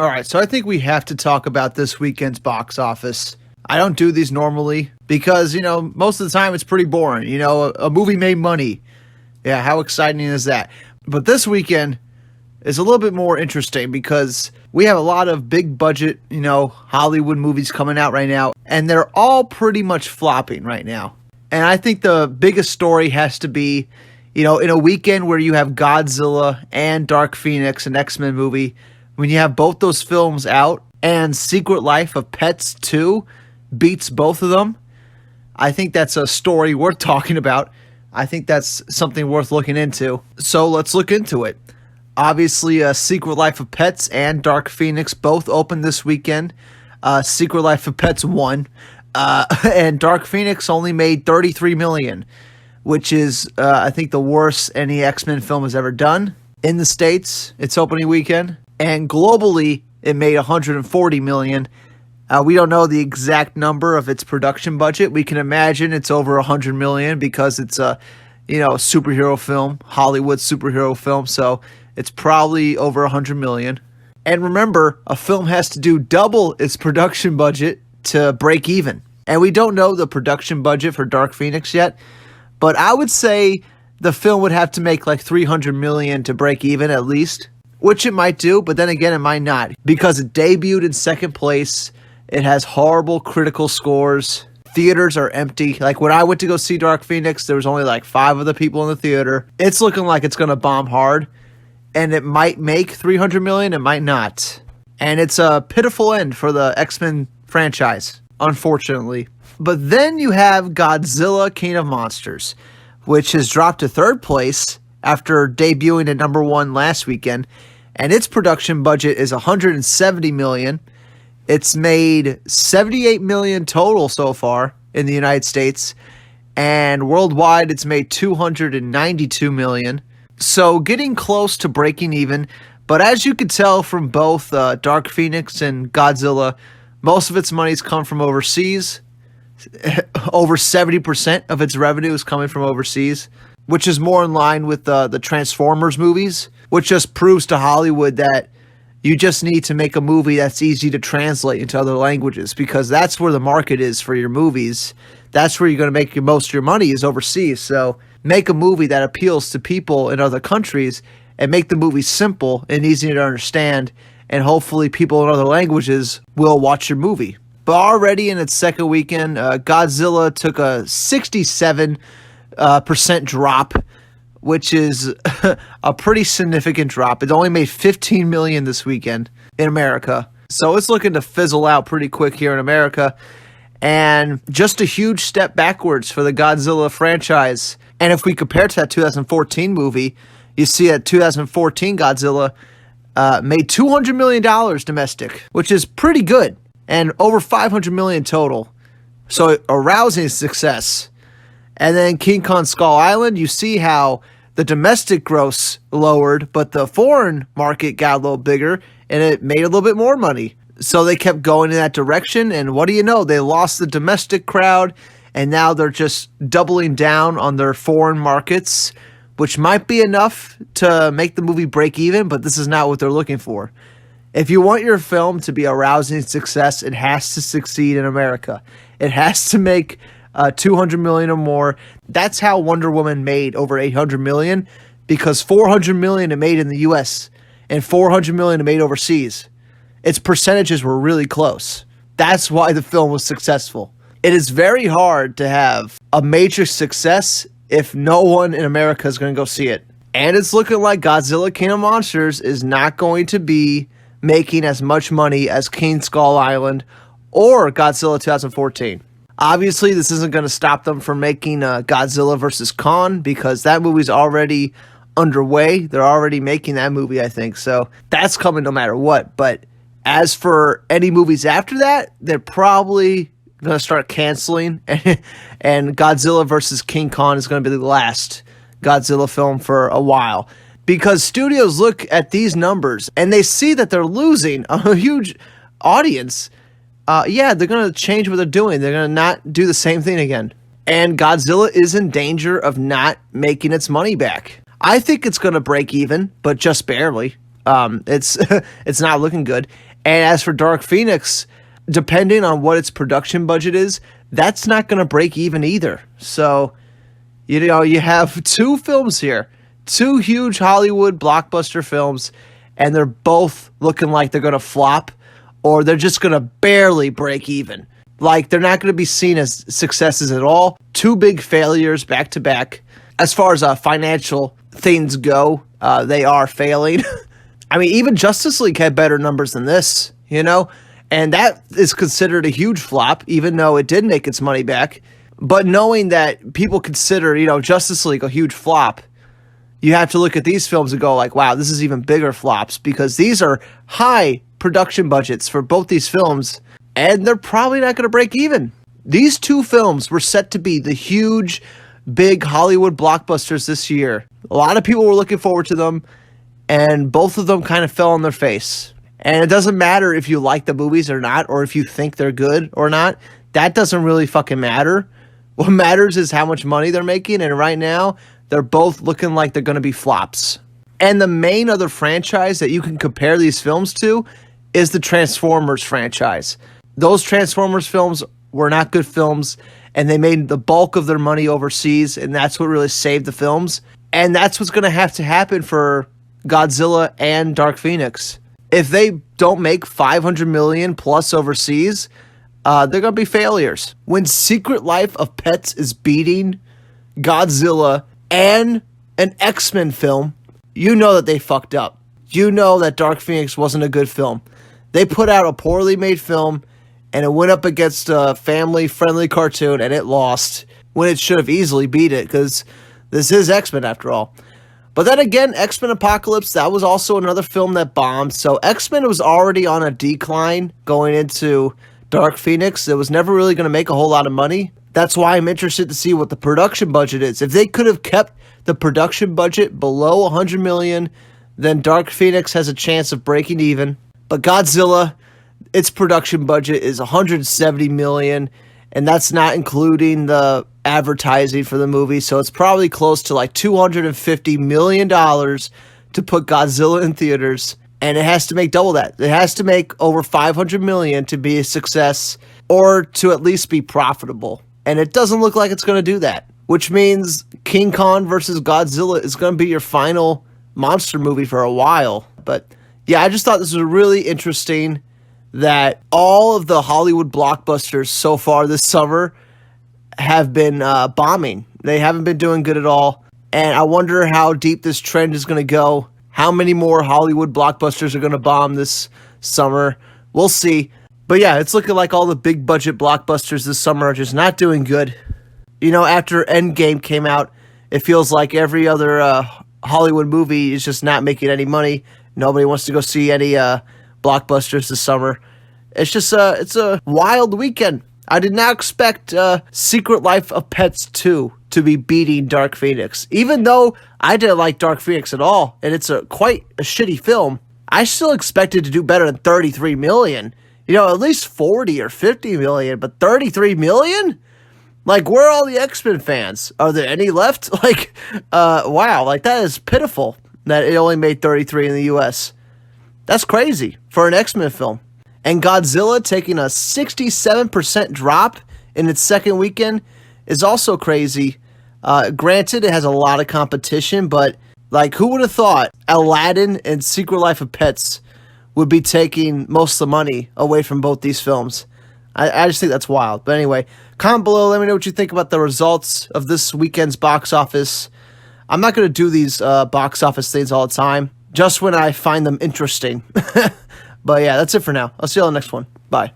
All right, so I think we have to talk about this weekend's box office. I don't do these normally because, most of the time it's pretty boring. A movie made money. Yeah, how exciting is that? But this weekend is a little bit more interesting because we have a lot of big budget, Hollywood movies coming out right now, and they're all pretty much flopping right now. And I think the biggest story has to be, in a weekend where you have Godzilla and Dark Phoenix, an X-Men movie, when you have both those films out and Secret Life of Pets 2 beats both of them, I think that's a story worth talking about. I think that's something worth looking into. So let's look into it. Obviously, Secret Life of Pets and Dark Phoenix both opened this weekend. Secret Life of Pets won. And Dark Phoenix only made $33 million, which is, I think, the worst any X-Men film has ever done. In the States, its opening weekend. And globally, it made $140 million. We don't know the exact number of its production budget. We can imagine it's over $100 million because it's a, superhero film, Hollywood superhero film. So it's probably over $100 million. And remember, a film has to do double its production budget to break even. And we don't know the production budget for Dark Phoenix yet, but I would say the film would have to make like $300 million to break even at least, which it might do, but then again, it might not because it debuted in second place. It has horrible critical scores. Theaters are empty. Like when I went to go see Dark Phoenix, there was only like 5 of the people in the theater. It's looking like it's going to bomb hard, and it might make $300 million. It might not. And it's a pitiful end for the X-Men franchise, unfortunately. But then you have Godzilla, King of Monsters, which has dropped to third place after debuting at number 1 last weekend. And its production budget is $170 million. It's made $78 million total so far in the United States, and worldwide it's made $292 million. So getting close to breaking even, but as you could tell from both Dark Phoenix and Godzilla, most of its money's come from overseas. Over 70% of its revenue is coming from overseas, which is more in line with the Transformers movies, which just proves to Hollywood that you just need to make a movie that's easy to translate into other languages because that's where the market is for your movies. That's where you're going to make most of your money is overseas. So make a movie that appeals to people in other countries and make the movie simple and easy to understand. And hopefully people in other languages will watch your movie. But already in its second weekend, Godzilla took a 67% drop, which is a pretty significant drop. It only made $15 million this weekend in America. So it's looking to fizzle out pretty quick here in America. And just a huge step backwards for the Godzilla franchise. And if we compare to that 2014 movie, you see that 2014 Godzilla made $200 million domestic, which is pretty good. And over $500 million total. So a rousing success. And then King Kong Skull Island, you see how the domestic gross lowered, but the foreign market got a little bigger, and it made a little bit more money. So they kept going in that direction, and what do you know? They lost the domestic crowd, and now they're just doubling down on their foreign markets, which might be enough to make the movie break even, but this is not what they're looking for. If you want your film to be a rousing success, it has to succeed in America. It has to make $200 million or more. That's how Wonder Woman made over $800 million, because $400 million it made in the US and $400 million it made overseas. Its percentages were really close. That's why the film was successful. It is very hard to have a major success if no one in America is going to go see it. And it's looking like Godzilla King of Monsters is not going to be making as much money as King Skull Island or Godzilla 2014. Obviously, this isn't going to stop them from making Godzilla vs. Kong because that movie's already underway. They're already making that movie, I think. So that's coming no matter what. But as for any movies after that, they're probably going to start canceling. And Godzilla vs. King Kong is going to be the last Godzilla film for a while. Because studios look at these numbers and they see that they're losing a huge audience. They're going to change what they're doing. They're going to not do the same thing again. And Godzilla is in danger of not making its money back. I think it's going to break even, but just barely. It's it's not looking good. And as for Dark Phoenix, depending on what its production budget is, that's not going to break even either. So, you know, you have two films here, two huge Hollywood blockbuster films, and they're both looking like they're going to flop, or they're just going to barely break even. Like, they're not going to be seen as successes at all. Two big failures back to back. As far as financial things go, they are failing. I mean, even Justice League had better numbers than this, you know? And that is considered a huge flop, even though it did make its money back. But knowing that people consider, you know, Justice League a huge flop, you have to look at these films and go like, wow, this is even bigger flops, because these are high production budgets for both these films, and they're probably not going to break even. These two films were set to be the huge, big Hollywood blockbusters this year. A lot of people were looking forward to them, and both of them kind of fell on their face. And it doesn't matter if you like the movies or not, or if you think they're good or not. That doesn't really fucking matter. What matters is how much money they're making, and right now, they're both looking like they're going to be flops. And the main other franchise that you can compare these films to is the Transformers franchise. Those Transformers films were not good films, and they made the bulk of their money overseas, and that's what really saved the films. And that's what's going to have to happen for Godzilla and Dark Phoenix. If they don't make $500 million plus overseas, they're going to be failures. When Secret Life of Pets is beating Godzilla and an X-Men film, you know that they fucked up. You know that Dark Phoenix wasn't a good film. They put out a poorly made film, and it went up against a family-friendly cartoon, and it lost when it should have easily beat it, because this is X-Men after all. But then again, X-Men Apocalypse, that was also another film that bombed. So X-Men was already on a decline going into Dark Phoenix. It was never really going to make a whole lot of money. That's why I'm interested to see what the production budget is. If they could have kept the production budget below $100 million, then Dark Phoenix has a chance of breaking even. But Godzilla, its production budget is $170 million, and that's not including the advertising for the movie, so it's probably close to like $250 million to put Godzilla in theaters, and it has to make double that. It has to make over $500 million to be a success, or to at least be profitable, and it doesn't look like it's going to do that, which means King Kong versus Godzilla is going to be your final monster movie for a while. But yeah, I just thought this was really interesting that all of the Hollywood blockbusters so far this summer have been bombing. They haven't been doing good at all. And I wonder how deep this trend is going to go. How many more Hollywood blockbusters are going to bomb this summer? We'll see. But yeah, it's looking like all the big budget blockbusters this summer are just not doing good. You know, after Endgame came out, it feels like every other Hollywood movie is just not making any money. Nobody wants to go see any blockbusters this summer. It's just it's a wild weekend. I did not expect Secret Life of Pets 2 to be beating Dark Phoenix. Even though I didn't like Dark Phoenix at all, and it's quite a shitty film, I still expected to do better than $33 million. You know, at least 40 or 50 million, but 33 million? Like, where are all the X-Men fans? Are there any left? Like, wow, like that is pitiful that it only made 33 in the US. That's crazy for an X-Men film. And Godzilla taking a 67% drop in its second weekend is also crazy. Granted, it has a lot of competition, but like, who would have thought Aladdin and Secret Life of Pets would be taking most of the money away from both these films? I just think that's wild. But anyway, comment below. Let me know what you think about the results of this weekend's box office. I'm not going to do these box office things all the time, just when I find them interesting. But yeah, that's it for now. I'll see you on the next one. Bye.